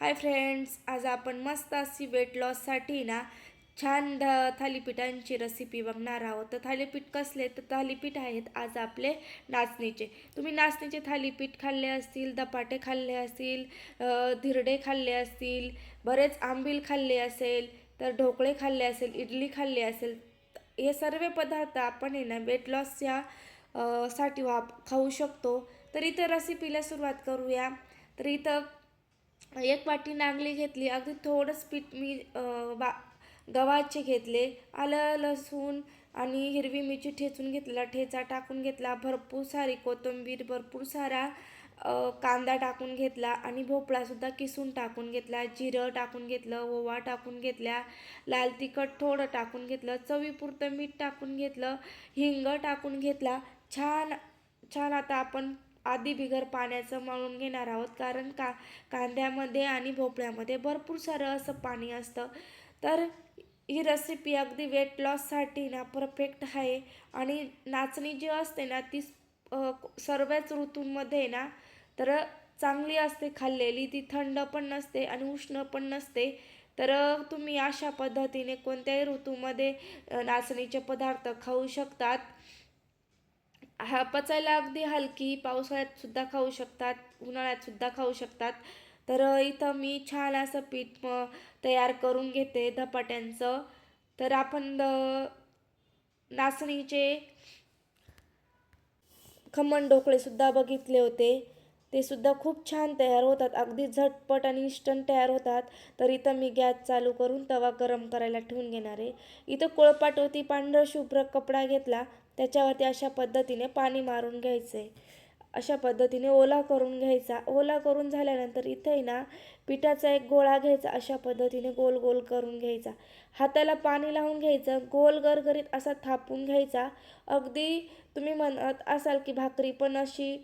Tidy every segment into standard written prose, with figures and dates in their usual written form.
Hi friends, आज आपण मस्त अशी वेट लॉससाठी ना छान थालीपीठांची रेसिपी बघणार आहोत. तर थालीपीठ कसले? तर थालीपीठ आहेत आज आपले नाचणीचे. तुम्ही नाचणीचे थालीपीठ खाल्ले असतील, धपाटे खाल्ले असतील, धिरडे खाल्ले असतील, बरेच आंबील खाल्ले असेल, तर ढोकळे खाल्ले असेल, इडली खाल्ली असेल. हे सर्व पदार्थ आपण आहे ना वेट लॉसच्या साठी खाऊ शकतो. तर इथं रेसिपीला सुरुवात करूया. तर इथं एक वाटी नागली घेतली, अगदी थोडंच पीठ मी गव्हाचे घेतले, आलं लसूण आणि हिरवी मिरची ठेचून घेतलेला ठेचा टाकून घेतला, भरपूर सारी कोथिंबीर, भरपूर सारा कांदा टाकून घेतला आणि भोपळासुद्धा किसून टाकून घेतला, जिरं टाकून घेतलं, ओवा टाकून घेतल्या, लाल तिखट थोडं टाकून घेतलं, चवीपुरतं मीठ टाकून घेतलं, हिंग टाकून घेतला. छान छान आता आपण आधी बिगर पाण्याचं मळून घेणार आहोत, कारण कांद्यामध्ये आणि भोपळ्यामध्ये भरपूर सारं असं पाणी असतं. तर ही रेसिपी अगदी वेट लॉससाठी ना परफेक्ट आहे. आणि नाचणी जी असते ना ती सर्वच ऋतूंमध्ये ना तर चांगली असते खाल्लेली. ती थंड पण नसते आणि उष्ण पण नसते. तर तुम्ही अशा पद्धतीने कोणत्याही ऋतूमध्ये नाचणीचे पदार्थ खाऊ शकतात. पचायला अगदी हलकी, पावसाळ्यात सुद्धा खाऊ शकतात, उन्हाळ्यात सुद्धा खाऊ शकतात. तर इथं मी छान असं पीठ तयार करून घेते धपाट्यांचं. तर आपण नाचणीचे खमण ढोकळेसुद्धा बघितले होते. ते सुद्धा खूप छान तयार होतात, अगदी झटपट आणि इन्स्टंट तयार होतात. तर इथं मी गॅस चालू करून तवा गरम करायला ठेवून घेणार आहे. इथं पोळपाटवरती पांढरा शुभ्र कपडा घेतला, त्याच्यावरती अशा पद्धतीने पाणी मारून घ्यायचं आहे. अशा पद्धतीने ओला करून घ्यायचा. ओला करून झाल्यानंतर इथे ना पिठाचा एक गोळा घ्यायचा, अशा पद्धतीने गोल गोल करून घ्यायचा. हाताला पाणी लावून घ्यायचं, गोल गरगरीत असा थापून घ्यायचा. अगदी तुम्ही म्हणत असाल की भाकरी पण अशी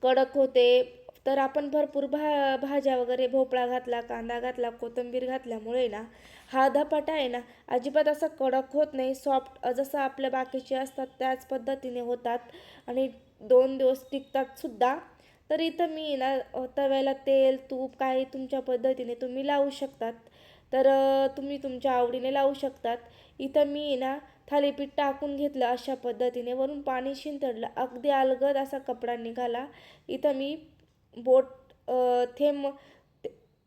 कडक होते, तर आपण भरपूर भाज्या वगैरे भोपळा घातला, कांदा घातला, कोथिंबीर घातल्यामुळे ना हा धपाटा आहे ना अजिबात असा कडक होत नाही. सॉफ्ट जसं आपल्या बाकीचे असतात त्याच पद्धतीने होतात आणि 2 दिवस टिकतात सुद्धा. तर इथं मी ना तव्याला तेल तूप काही तुमच्या पद्धतीने तुम्ही लावू शकतात. तर तुम्ही तुमच्या आवडीने लावू शकतात. इथं मी ना थालीपीठ टाकून घेतलं, अशा पद्धतीने वरून पाणी शिंतडलं, अगदी अलगद असा कपडा निघाला. इथं मी बोट थेंब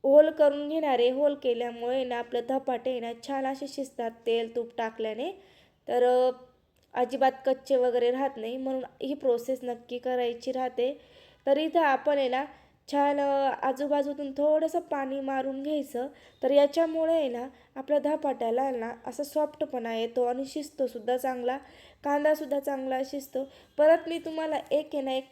होल करून घेणार आहे. होल केल्यामुळे ना आपलं धपाटे ना छान असे शिजतात तेल तूप टाकल्याने. तर अजिबात कच्चे वगैरे राहत नाही, म्हणून ही प्रोसेस नक्की करायची राहते. तर इथं आपण आहे ना छान आजूबाजूतून थोडंसं पाणी मारून घ्यायचं. तर याच्यामुळे आहे ना आपल्या धपाट्याला ना असा सॉफ्टपणा येतो आणि शिजतोसुद्धा चांगला, कांदासुद्धा चांगला शिजतो. परत मी तुम्हाला एक आहे ना एक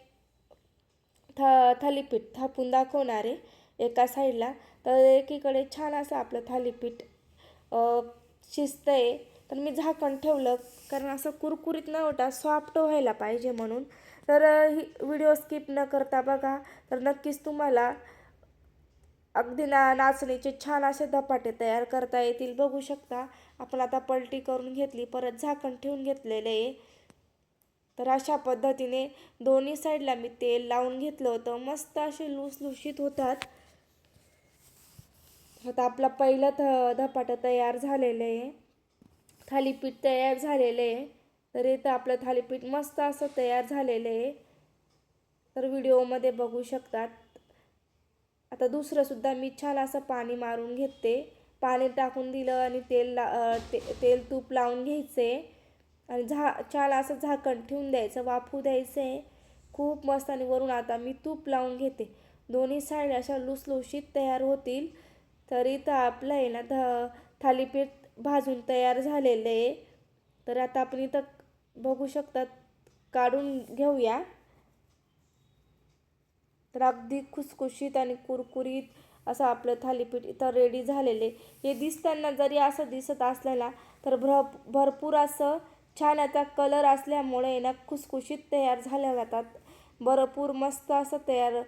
थालीपीठ थापून दाखवणार आहे एका साईडला. तर एकीकडे छान असं आपलं थालीपीठ शिजतं आहे. तर मी झाकण ठेवलं, कारण असं कुरकुरीत न होता सॉफ्ट व्हायला पाहिजे म्हणून. तर ही व्हिडिओ स्किप न करता बघा, तर नक्कीच तुम्हाला अगदी नाचणीचे छान असे धपाटे तयार करता येतील. बघू शकता आपण आता पलटी करून घेतली, परत झाकण ठेवून घेतलेलं आहे. तर अशा पद्धतीने दोन्ही साईडला मी तेल लावून घेतलं होतं. मस्त असे लुसलुशीत होतात. आता आपला पहिला धपाटा तयार झालेलं आहे, थालीपीठ तयार झालेलं आहे. तर इथं आपलं थालीपीठ मस्त असं तयार झालेलं आहे, तर व्हिडिओमध्ये बघू शकतात. आता दुसरंसुद्धा मी छान असं पाणी मारून घेते. पाणी टाकून दिलं आणि तेल तूप लावून घ्यायचे आणि छान असं झाकण ठेवून द्यायचं, वाफू द्यायचं आहे खूप मस्त. आणि वरून आता मी तूप लावून घेते. दोन्ही साईड अशा लुसलुशीत तयार होतील. तर इथं आपलं आहे ना थालीपीठ भाजून तयार झालेलं आहे. तर आता आपण इथं बघू शकतात, काढून घेऊया. तर अगदी खुसखुशीत आणि कुरकुरीत असं आपलं थालीपीठ इथं रेडी झालेले. हे दिसताना जरी असं दिसत असलेला, तर भरपूर असं छान याचा कलर असल्यामुळे ना खुसखुशीत तयार झाल्या जातात. भरपूर मस्त असं तयार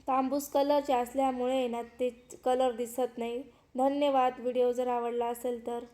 तांबूस कलरचे असल्यामुळे ना ते कलर दिसत नाही. धन्यवाद. व्हिडिओ जर आवडला असेल तर